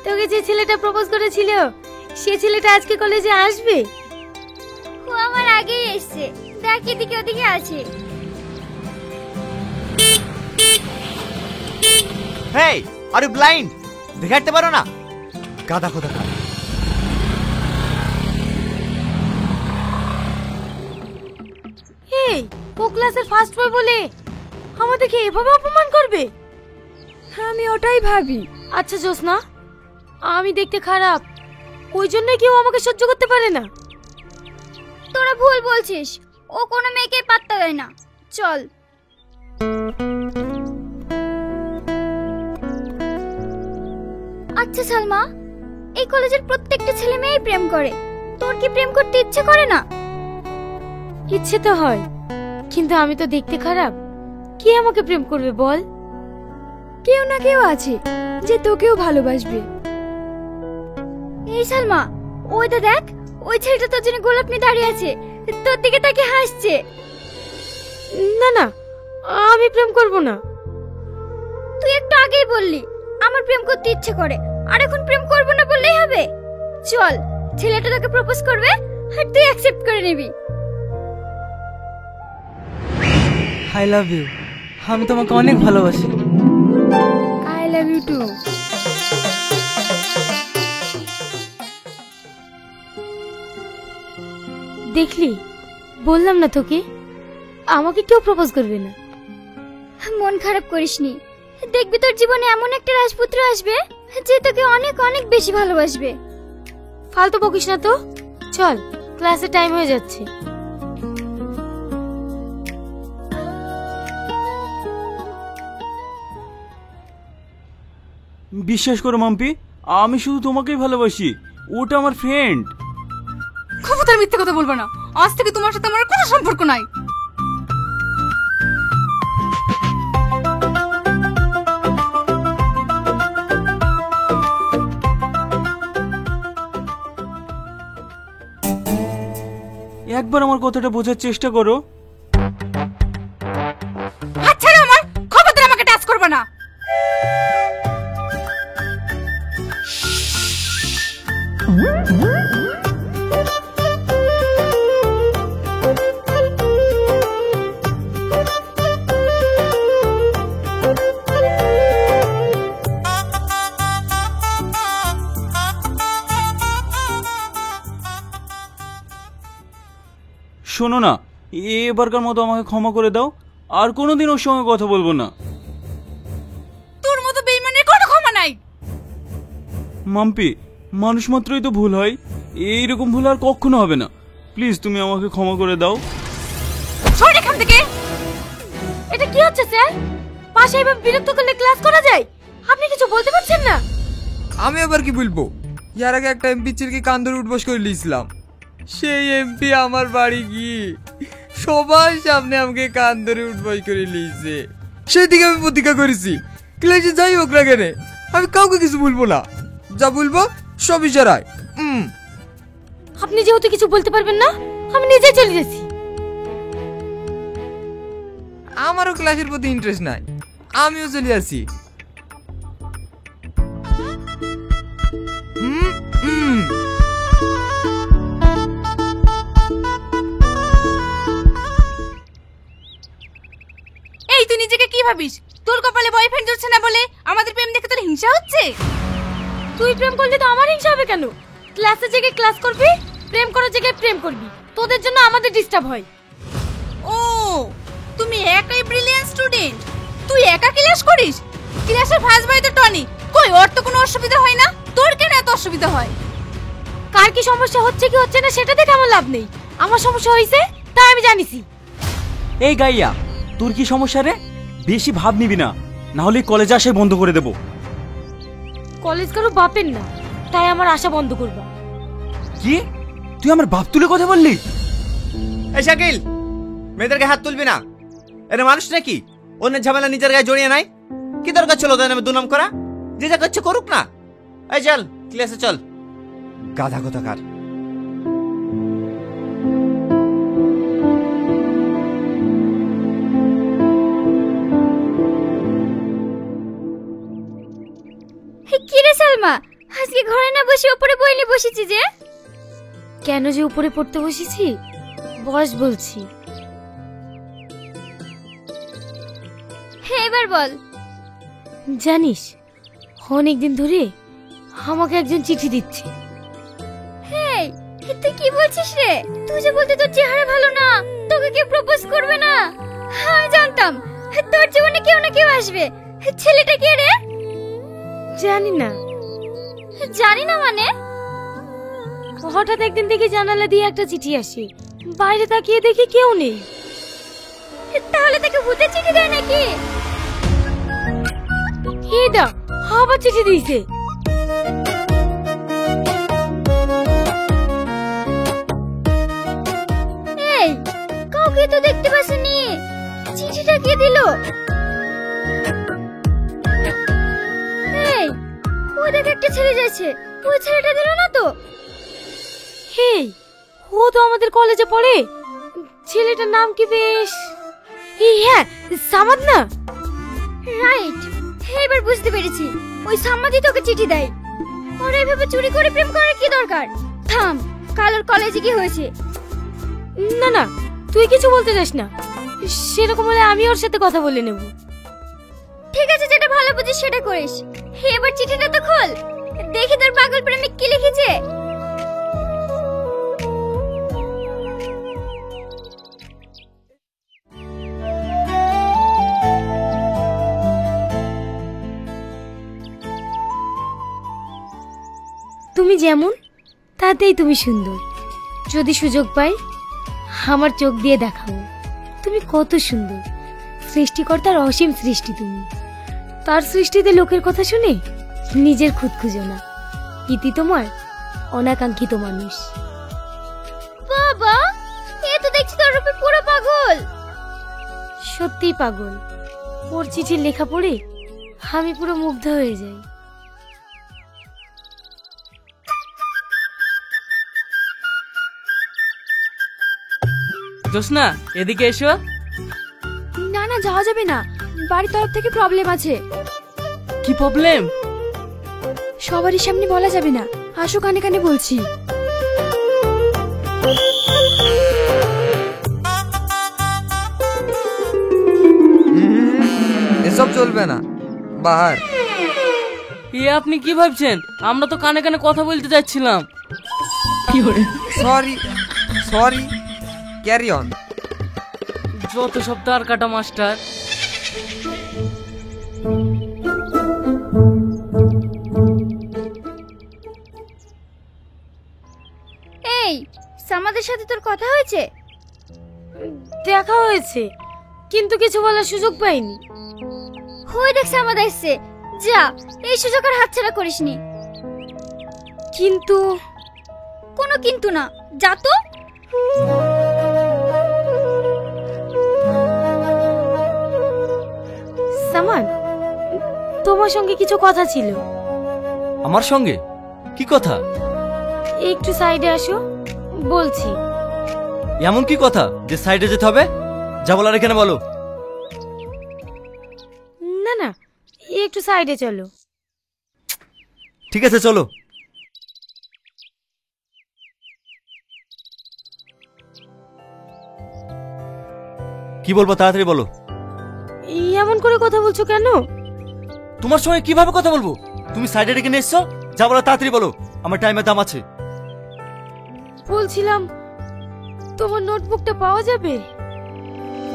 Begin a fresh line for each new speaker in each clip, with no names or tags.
তোকে যে ছেলেটা প্রপোজ করেছিল সে ছেলেটা আজকে কলেজে আসবে?
ও আমার আগেই এসেছে, দেখ এদিকে ওদিকে আছে।
হেই, আর ইউ ব্লাইন্ড? দেখাতে পারো না? গাদা খোদা।
এই ও ক্লাসের ফার্স্ট বয় বলে আমাদেরকে এভাবে অপমান করবে?
আমি ওটাই ভাবি।
আচ্ছা জোসনা, আমি দেখতে খারাপ ওই জন্য কেউ আমাকে সহ্য করতে পারে না?
তোরা ভুল বলছিস, ও কোনো মেয়েকে পাত্তা দেয় না। চল। আচ্ছা সালমা, এই কলেজের প্রত্যেকটা ছেলে মেয়েই প্রেম করে, তোর কি প্রেম করতে ইচ্ছে করে না?
ইচ্ছে তো হয়, কিন্তু আমি তো দেখতে খারাপ, কে আমাকে প্রেম করবে বল?
কেউ না কেউ আছে যে তোকেও ভালোবাসবে।
এই সালমা, ওইটা দেখ, ওই ছেলেটা তোর জন্য গোলাপ নিয়ে দাঁড়িয়ে আছে, তোর দিকে তাকে হাসছে।
না না, আমি প্রেম করব না।
তুই একটু আগেই বললি আমার প্রেম করতে ইচ্ছে করে, আর এখন প্রেম করব না বললেই হবে? চল, ছেলেটা তোকে প্রপোজ করবে আর তুই অ্যাকসেপ্ট করে নিবি।
I love you. আমি তোমাকে অনেক ভালোবাসি।
I love you too.
দেখলি, বললাম না তোকে, আমাকে কেউ প্রপোজ করবে না।
মন খারাপ করিসনি, দেখবি তোর জীবনে এমন একটা রাজপুত্র আসবে যে তোকে অনেক অনেক বেশি ভালোবাসবে।
ফালতু বকিস না তো, চল, ক্লাসে টাইম হয়ে যাচ্ছে।
বিশ্বাস করো মাম্পি, আমি শুধু তোমাকেই ভালোবাসি, ওটা আমার ফ্রেন্ড।
খবরদার মিথ্যে কথা বলবে না, আজ থেকে তোমার সাথে আমার কোনো সম্পর্ক নাই।
একবার আমার কথাটা বোঝার চেষ্টা করো।
আচ্ছা আমার খবরদার আমাকে টাচ করবে না।
শোনো না, এবারকার মতো আমাকে ক্ষমা করে দাও, আর কোনোদিন ওর সঙ্গে কথা বলবো না।
তোর মতো বেঈমানের কোনো ক্ষমা নাই।
মাম্পি, মানুষ মাত্রই তো ভুল হয়, এইরকম ভুল আর কখনো হবে না। প্লিজ তুমি আমাকে ক্ষমা করে দাও।
সর এখান থেকে।
এটা কি হচ্ছে স্যার? পাশে এভাবে বিরক্ত করলে ক্লাস করা যায়? আপনি কিছু বলতে পারছেন না?
আমি আবার কি বলবো? ইয়ার আগে একটা এমপি ছেলেকে কান ধরে উঠবস করে লিয়েছিলাম, সেই এমপি আমার বাড়ি গিয়ে সবার সামনে আমাকে কান ধরে উঠবস করে লিয়েছে। সেই দিকে আমি প্রতিজ্ঞা করেছি, ক্লাসে যাই হোক না কেন আমি কাউকে কিছু বলবো না, যা বলবো সব ইশারায়।
আপনি যেহেতু কিছু বলতে পারবেন না, আমি নিজে চলে যাচ্ছি।
আমারও ক্লাসের প্রতি ইন্টারেস্ট নাই, আমিও চলে যাচ্ছি।
এই তুই নিজেকে কি ভাবিস? তোর কপালে বয়ফ্রেন্ড জুটছে না বলে আমাদের প্রেম দেখে তোর হিংসা হচ্ছে?
তুই প্রেম করলে তো আমার হিংসা হবে কেন? ক্লাসে জায়গায় ক্লাস করবি, প্রেম করার জায়গায় প্রেম করবি, তোদের জন্য আমাদের ডিস্টার্ব হয়।
ও, তুমি একাই ব্রিলিয়ান্ট স্টুডেন্ট, তুই একা ক্লাস করিস? ক্লাসের ফার্স্ট বয় তো টনি, কই ওর তো কোনো অসুবিধা হয় না, তোর কেন এত অসুবিধা হয়?
কার কি সমস্যা হচ্ছে কি হচ্ছে না সেটা দেখে আমার লাভ নেই, আমার সমস্যা হয়েছে তা আমি জানিছি।
এই গাইয়া, তোর কি সমস্যা রে? বেশি ভাব নিবি না, না হলে কলেজে আসে বন্ধ করে দেবো।
কলেজ কারো বাপের না, তাই আমার আশা বন্ধ করবা।
কি? তুই আমার বাপ তুলে কথা বললি?
এই শাকিল, মেয়েদেরকে হাত তুলবি না, এরা মানুষ নাকি? অন্যের ঝামেলা নিজের গায়ে জড়িয়ে নাই? কি দরকার ছিল ওদের নামে দুনাম করা? যে যা করছে করুক না। এই চল ক্লাসে চল, গাধা কোথাকার।
কি রে সালমা, আজকে ঘরে না বসে উপরে বই নিয়ে বসেছি যে।
কেন যে উপরে পড়তে বসেছি বস বলছি।
হ্যাঁ এবার বল।
জানিস অনেকদিন ধরে আমাকে একজন চিঠি দিচ্ছে।
হেই, তুই কি বলছিস রে? তুই যে বলতে তোর চেহারা ভালো না, তোকে কেউ প্রপোজ করবে না। আমি জানতাম তোর জীবনে কেউ না কেউ আসবে। ছেলেটা কে রে?
জানি না।
জানি না মানে?
হঠাৎ একদিন দেখি জানালা দিয়ে একটা চিঠি আসে, বাইরে তাকিয়ে দেখি কেউ নেই।
তাহলে তাকে ভূতের চিঠি দেয় নাকি?
এই দা আবার চিঠি দিয়েছে।
এই, কাউকে তো দেখতে পাসনি, চিঠিটা কে দিল? এই, ওই দেখ একটা ছেলে যাচ্ছে, ওই ছেলেটা দিল না তো?
হেই, ও তো আমাদের কলেজে পড়ে। ছেলেটার নাম কি বেশ, এই হ্যাঁ সামাদ না?
রাইট, এবার বুঝতে পেরেছি। ওই সাম্মাদি তোকে চিঠি দেয়। ওরা এভাবে চুরি করে প্রেম করার কি দরকার? থাম, কাল ওর কলেজে কি হয়েছে?
না না, তুই কিছু বলতে যাস না। সেরকম হলে আমি ওর সাথে কথা বলে নেব।
ঠিক আছে, যেটা ভালো বুঝিস সেটা করিস। এবার চিঠিটা তো খোল, দেখি তোর পাগল প্রেমিক কি লিখেছে।
তুমি যেমন তাতেই তুমি সুন্দর। যদি সুযোগ পাই আমার চোখ দিয়ে দেখাবো তুমি কত সুন্দর। সৃষ্টিকর্তার অসীম সৃষ্টি তুমি। তার সৃষ্টিতে লোকের কথা শুনে নিজের খুদ খুঁজো না। ইতি তোমার অনাকাঙ্ক্ষিত মানুষ।
বাবা, এ তো দেখছি তোর উপর পুরো পাগল।
সত্যিই পাগল। ওর চিঠির লেখা পড়ে আমি পুরো মুগ্ধ হয়ে যাই।
জোসনা, এদিকে এসো।
না না, যাওয়া যাবে না, বাড়ির তরফ থেকে প্রবলেম আছে।
কি প্রবলেম?
সবারই সামনে বলা যাবে না, আসো কানে কানে বলছি।
এসব চলবে না, বাহার।
এ আপনি কি ভাবছেন? আমরা তো কানে কানে কথা বলতে যাচ্ছিলাম।
Sorry sorry, carry on.
যত সব তার কাটা মাস্টার।
এই, সামাদের সাথে তোর কথা হয়েছে?
দেখা হয়েছে, কিন্তু কিছু বলার সুযোগ পাইনি।
হই দেখ সামাদ এসছে, যা এই সুযোগ আর হাতছাড়া করিসনি।
কিন্তু
কোনো কিন্তু না, যা তো।
সামান, তোমার সঙ্গে কিছু কথা ছিল।
আমার সঙ্গে কি কথা?
একটু সাইডে আসো, বলছি।
এমন কি কথা যে সাইডে যেতে হবে? যা বলার এখানে বলো।
না না, একটু সাইডে চলো।
ঠিক আছে চলো। কি বলবো তাড়াতাড়ি বলো।
এমন করে কথা বলছো কেন?
তোমার সঙ্গে কিভাবে কথা বলবো? তুমি সাইডে রেখে নিয়ে এসছো, যা বলার তাড়াতাড়ি বলো, আমার টাইমের দাম আছে।
বলছিলাম তোমার নোটবুকটা পাওয়া যাবে?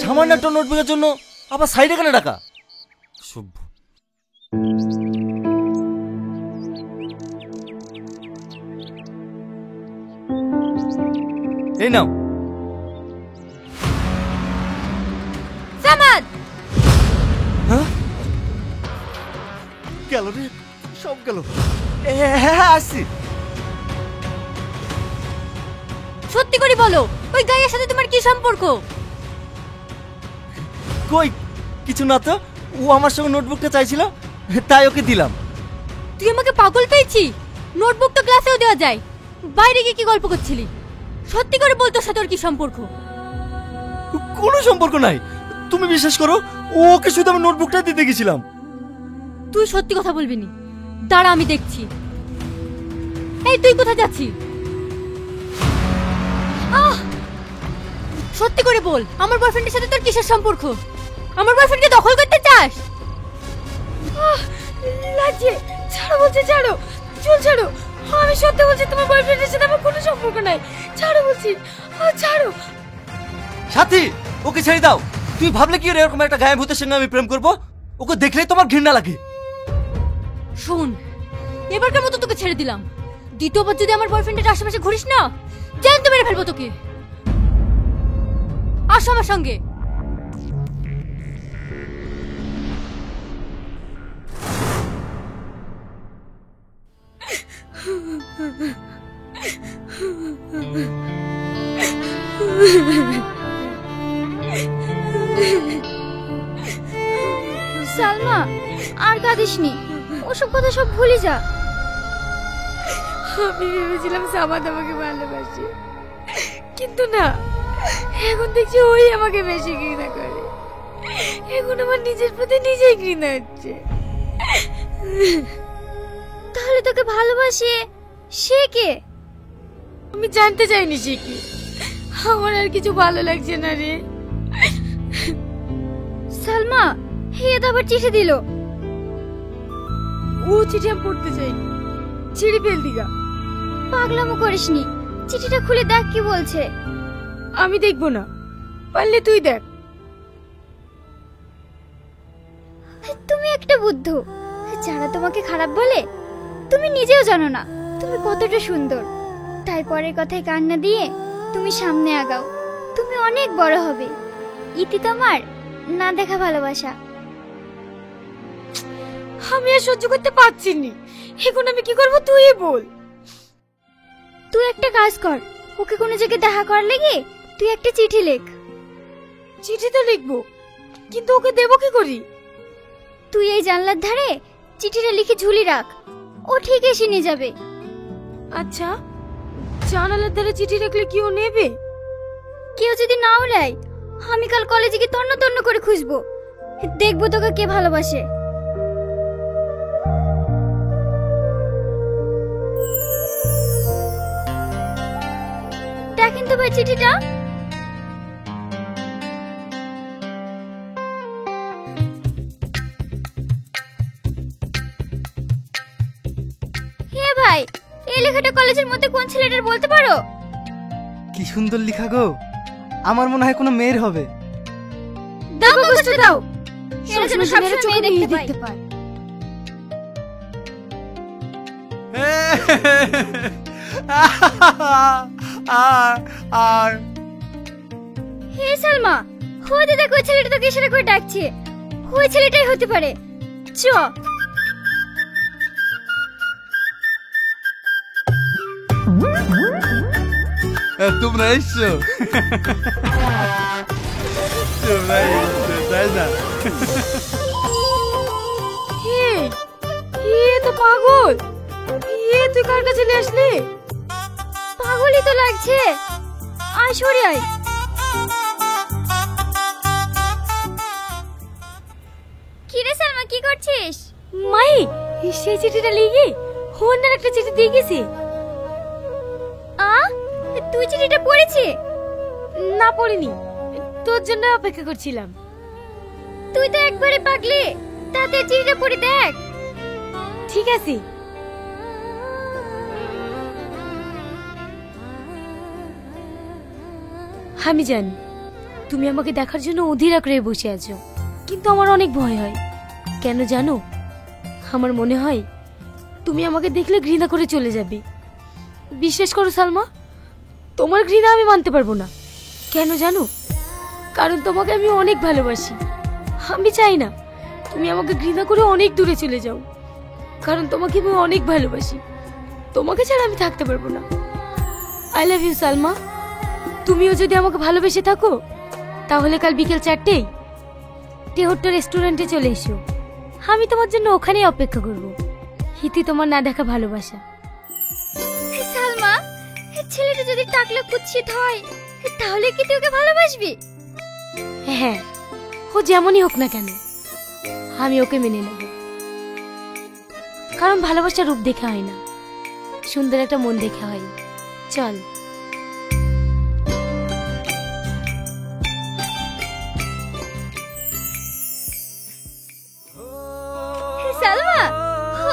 সামান্য একটা নোটবুকের জন্য আবার সাইডে কেন ডাকা? সভ্য। এই নাও।
সামাদ,
হ্যাঁ গেল রে, সব গেল। হ্যাঁ আসছি।
সত্যি করে বলো, ওই গাইয়ের সাথে তোমার কি সম্পর্ক?
কই কিছু না তো, ও আমার সঙ্গে নোটবুকটা চাইছিল, তাই ওকে দিলাম।
তুই আমাকে পাগল পেয়েছি? নোটবুক তো ক্লাসেও দেওয়া যায়। বাইরে গিয়ে কি গল্প করছিলি? সত্যি করে বল, তোর সাথে ওর কি সম্পর্ক?
কোনো সম্পর্ক নাই, তুমি বিশ্বাস করো, ওকে শুধু আমি নোটবুকটা দিতে গেছিলাম।
তুই সত্যি কথা বলবি নি? দাঁড়া আমি দেখছি।
এই তুই কোথায় যাচ্ছিস? সত্যি করে বল, আমার বয়ফ্রেন্ডের সাথে তোর কিসের সম্পর্ক? আমার বয়ফ্রেন্ডকে দখল করতে চাস?
লাগছে, ছাড়ো বলছে, ছাড়ো, চুল ছাড়ো। আমি সত্যি বলছি, তোমার বয়ফ্রেন্ডের সাথে আমার কোনো সম্পর্ক নাই। ছাড়ো বলছি, ছাড়ো।
সাথী, ওকে ছেড়ে দাও। তুই ভাবলে কি এরকম একটা গায়েব ভূতের সঙ্গে আমি প্রেম করব? ওকে দেখলেই তোমার ঘৃণা লাগে।
শোন, এবারকার মতো তোকে ছেড়ে দিলাম। দ্বিতীয়বার যদি আমার বয়ফ্রেন্ডের আশেপাশে ঘুরিস না, জ্যান্ত মেরে ফেলবো তোকে। আসো আমার সঙ্গে।
সালমা, আর কাঁদিসনি, ওসব কথা সব ভুলে যা। আমি ভেবেছিলাম সামাদ আমাকে ভালোবাসে, কিন্তু না, এখন দেখছি ওই আমাকে বেশি ঘৃণা করে। এখন আমার নিজের প্রতি নিজেই ঘৃণা হচ্ছে।
তাহলে তোকে ভালোবাসে সে কে?
আমি জানতে চাইনি সে কি। আমার আর কিছু ভালো লাগছে না রে।
সালমা, হে তো আবার চিঠি দিল।
ও চিঠি আমি পড়তে চাইনি, ছিঁড়ে ফেল দিগা।
পাগলামো করিসনি, চিঠিটা খুলে দেখ কি বলছে।
আমি দেখবো না, পারলে তুই দেখ।
তুমি একটা বুদ্ধ। যারা তোমাকে খারাপ বলে, তুমি নিজেও জানো না তুমি কতটা সুন্দর। তাই পরের কথায় কান্না দিয়ে তুমি সামনে আগাও, তুমি অনেক বড় হবে। ইতি তোমার না দেখা ভালোবাসা।
আমি আর সহ্য করতে পারছি না, এখন আমি কি করবো তুই বল।
তুই একটা কাজ কর, ওকে কোনো জায়গায় দেখা কর লেগে তুই একটা চিঠি লেখ।
চিঠি তো লিখবো, কিন্তু ওকে দেবো কি করি?
তুই এই জানলার ধারে চিঠিটা লিখে ঝুলি রাখ, ও ঠিক এসে নিয়ে যাবে।
আচ্ছা, জানালার ধারে চিঠি রাখলে কি ও নেবে?
কেউ যদি নাও নেয়, আমি কাল কলেজে গিয়ে তন্ন তন্ন করে খুঁজবো, দেখবো তোকে কে ভালোবাসে। দেখেন তো ভাই চিঠিটা। হে ভাই, এই লেখাটা কলেজের মধ্যে কোন ছেলেটার বলতে পারো?
কি সুন্দর লেখা গো, আমার মনে হয় কোনো মেয়ের হবে।
দাও কাগজটা দাও, এরা যেন
সবসময়
সবসময় মেয়ে দেখতে পায়। হে সালমা, ওই দেখো ওই ছেলেটা তোকে ইশারা করে ডাকছে, ওই ছেলেটাই হতে পারে। চ।
তোমরা এসছো, তোমরা এসছো, তাই না?
এ তো পাগল। তুই কার কাছে নিয়ে আসলি?
পাগলই তো লাগছে। আয় সরে আয়। কি রে সালমা, কি করছিস?
মাই, সেই চিঠিটা লিখি অন্য একটা চিঠি দিয়ে গেছি।
তুই চিঠিটা পড়েছি?
না পড়িনি, তোর জন্য অপেক্ষা করছিলাম।
তুই তো একবারে পাগলি, তাতে চিঠিটা পড়ে দেখ।
ঠিক আছে। আমি জানি তুমি আমাকে দেখার জন্য অধীর আগ্রহে বসে আছো, কিন্তু আমার অনেক ভয় হয়। কেন জানো? আমার মনে হয় তুমি আমাকে দেখলে ঘৃণা করে চলে যাবে। বিশ্বাস করো সালমা, তোমার ঘৃণা আমি মানতে পারবো না। কেন জানো? কারণ তোমাকে আমি অনেক ভালোবাসি। আমি চাই না তুমি আমাকে ঘৃণা করে অনেক দূরে চলে যাও, কারণ তোমাকে আমি অনেক ভালোবাসি। তোমাকে ছাড়া আমি থাকতে পারবো না। I love you Salma. তুমিও যদি আমাকে ভালোবেসে থাকো, তাহলে কাল বিকেল 4টেই টেহট্ট রেস্টুরেন্টে চলে এসো। আমি তোমার জন্য ওখানেই অপেক্ষা করব। হিতি তোমার না দেখা ভালোবাসা।
সালমা, ছেলেটা যদি টাকলা কুৎসিত হয়, তাহলে কি তুই ওকে ভালোবাসবি?
হ্যাঁ, ও যেমনই হোক না কেন, আমি ওকে মেনে নেব। কারণ ভালোবাসার রূপ দেখে হয় না, সুন্দর একটা মন দেখে হয়। চল।
সালমা,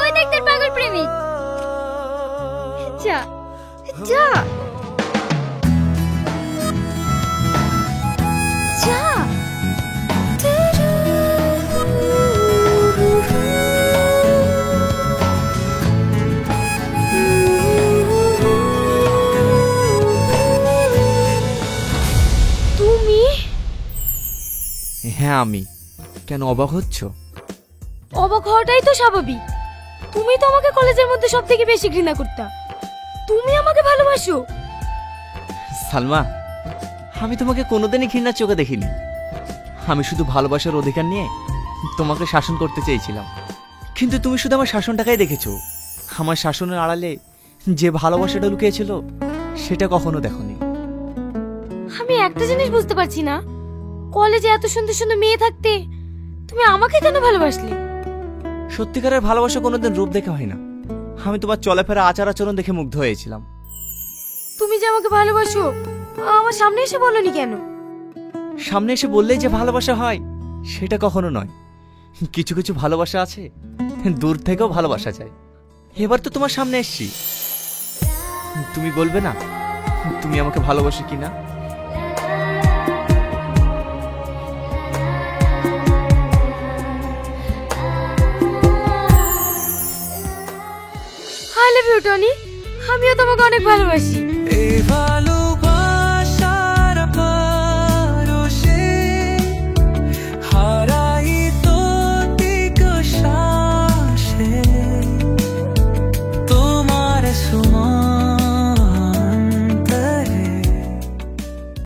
ওই দেখ তোর পাগল প্রেমিক। যা যা যা।
তুমি?
হ্যাঁ আমি। কেন অবাক হচ্ছ?
অবাক হওয়াটাই তো স্বাভাবিক। তুমি তো আমাকে কলেজের মধ্যে সব থেকে বেশি ঘৃণা করতা, তুমি আমাকে ভালোবাসো?
সালমা, আমি তোমাকে কোনোদিনই ঘৃণার চোখে দেখিনি। আমি শুধু ভালোবাসার অধিকার নিয়ে তোমাকে শাসন করতে চেয়েছিলাম, কিন্তু তুমি শুধু আমার শাসনটাকেই দেখেছো। আমার শাসনের আড়ালে যে ভালোবাসাটা লুকিয়েছিল সেটা কখনো দেখোনি।
আমি একটা জিনিস বুঝতে পারছি না, কলেজে এত সুন্দর সুন্দর মেয়ে থাকতে তুমি আমাকে কেন ভালোবাসলে?
সত্যিকারের ভালোবাসা কোনোদিন রূপ দেখে হয় না। আমি তোমার চলাফেরা আচার আচরণ দেখে মুগ্ধ হয়েছিলাম।
তুমি যে আমাকে ভালোবাসো আমার সামনে এসে বলনি কেন?
সামনে এসে বললেই যে ভালোবাসা হয় সেটা কখনো নয়। কিছু কিছু ভালোবাসা আছে দূর থেকেও ভালোবাসা যায়। এবার তো তোমার সামনে এসেছি, তুমি বলবে না তুমি আমাকে ভালোবাসো কিনা?
আই লাভ ইউ টনি, আমিও তোমাকে অনেক ভালোবাসি।